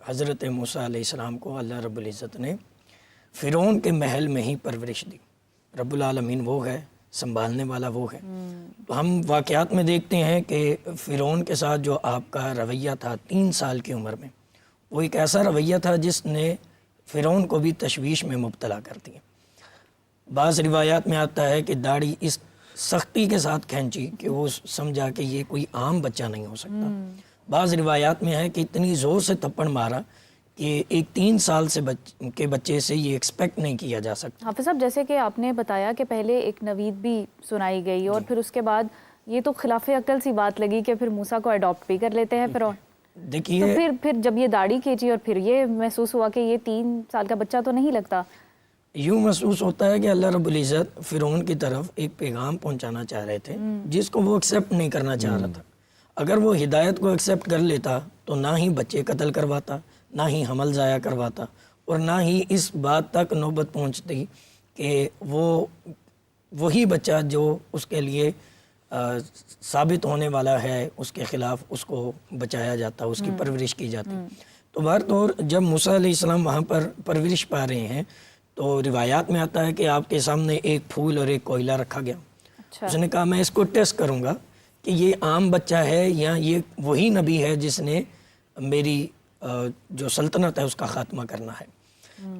حضرت موسیٰ علیہ السلام کو اللہ رب العزت نے فرعون کے محل میں ہی پرورش دی. رب العالمین وہ ہے، سنبھالنے والا وہ ہے. تو ہم واقعات میں دیکھتے ہیں کہ فرعون کے ساتھ جو آپ کا رویہ تھا 3 سال کی عمر میں، وہ ایک ایسا رویہ تھا جس نے فرعون کو بھی تشویش میں مبتلا کر دیا. بعض روایات میں آتا ہے کہ داڑھی اس سختی کے ساتھ کھینچی کہ وہ سمجھا کہ یہ کوئی عام بچہ نہیں ہو سکتا. بعض روایات میں ہے کہ اتنی زور سے تھپڑ مارا کہ ایک 3 سال کے بچے سے یہ ایکسپیکٹ نہیں کیا جا سکتا. حافظ صاحب، جیسے کہ آپ نے بتایا کہ پہلے ایک نوید بھی سنائی گئی اور پھر اس کے بعد یہ تو خلاف عقل سی بات لگی کہ پھر موسیٰ کو اڈاپٹ بھی کر لیتے ہیں فرعون. دیکھیے تو پھر جب یہ داڑھی کھینچی اور پھر یہ محسوس ہوا کہ یہ 3 سال کا بچہ تو نہیں لگتا. یوں محسوس ہوتا ہے کہ اللہ رب العزت فرعون کی طرف ایک پیغام پہنچانا چاہ رہے تھے جس کو وہ ایکسیپٹ نہیں کرنا چاہ رہا تھا. اگر وہ ہدایت کو ایکسیپٹ کر لیتا تو نہ ہی بچے قتل کرواتا، نہ ہی حمل ضائع کرواتا، اور نہ ہی اس بات تک نوبت پہنچتی کہ وہی بچہ جو اس کے لیے ثابت ہونے والا ہے اس کے خلاف اس کو بچایا جاتا، اس کی پرورش کی جاتی. تو بہرطور جب موسیٰ علیہ السلام وہاں پر پرورش پا رہے ہیں تو روایات میں آتا ہے کہ آپ کے سامنے ایک پھول اور ایک کوئلہ رکھا گیا. اس نے کہا میں اس کو ٹیسٹ کروں گا کہ یہ عام بچہ ہے یا یہ وہی نبی ہے جس نے میری جو سلطنت ہے اس کا خاتمہ کرنا ہے.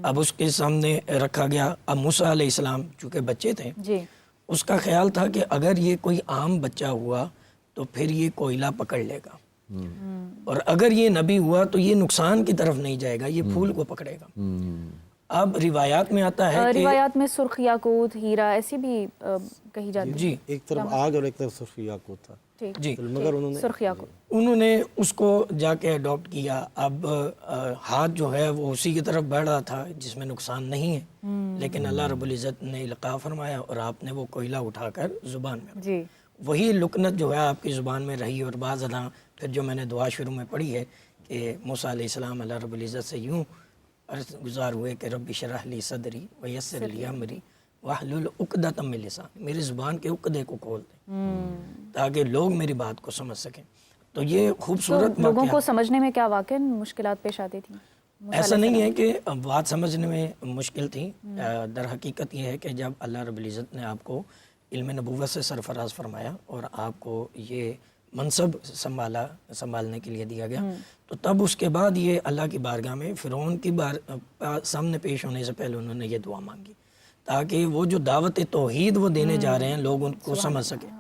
اب اس کے سامنے رکھا گیا. اب موسیٰ علیہ السلام چونکہ بچے تھے، اس کا خیال تھا کہ اگر یہ کوئی عام بچہ ہوا تو پھر یہ کوئلہ پکڑ لے گا، اور اگر یہ نبی ہوا تو یہ نقصان کی طرف نہیں جائے گا، یہ پھول کو پکڑے گا. اب روایات میں آتا ہے کہ روایات میں سرخ یاقوت، ہیرا ایسی بھی کہی جاتی ہے. جی ایک طرف آگ اور ایک طرف سرخ یاقوت تھا. جی مگر سرخ یاقوت انہوں نے اس کو جا کے اڈاپٹ کیا. اب ہاتھ جو ہے وہ اسی کی طرف بڑھ رہا تھا جس میں نقصان نہیں ہے، لیکن اللہ رب العزت نے القاء فرمایا اور آپ نے وہ کوئلہ اٹھا کر زبان میں وہی لکنت جو ہے آپ کی زبان میں رہی. اور بعض ادھا پھر جو میں نے دعا شروع میں پڑھی ہے کہ موسیٰ علیہ السلام اللہ رب العزت سے یوں عرض گزار ہوئے کہ رب اشرح لی صدری ویسر لی امری واحلل عقدۃ من لسانی، میری زبان کے عقدے کو کھول دیں تاکہ لوگ میری بات کو سمجھ سکیں. تو یہ خوبصورت لوگوں کو سمجھنے میں کیا واقعی مشکلات پیش آتی تھیں؟ ایسا نہیں ہے کہ بات سمجھنے میں مشکل تھی. در حقیقت یہ ہے کہ جب اللہ رب العزت نے آپ کو علم نبوت سے سرفراز فرمایا اور آپ کو یہ منصب سنبھالنے کے لیے دیا گیا، تو تب اس کے بعد یہ اللہ کی بارگاہ میں فرعون کی سامنے پیش ہونے سے پہلے انہوں نے یہ دعا مانگی تاکہ وہ جو دعوت توحید وہ دینے جا رہے ہیں لوگ ان کو سمجھ سکیں.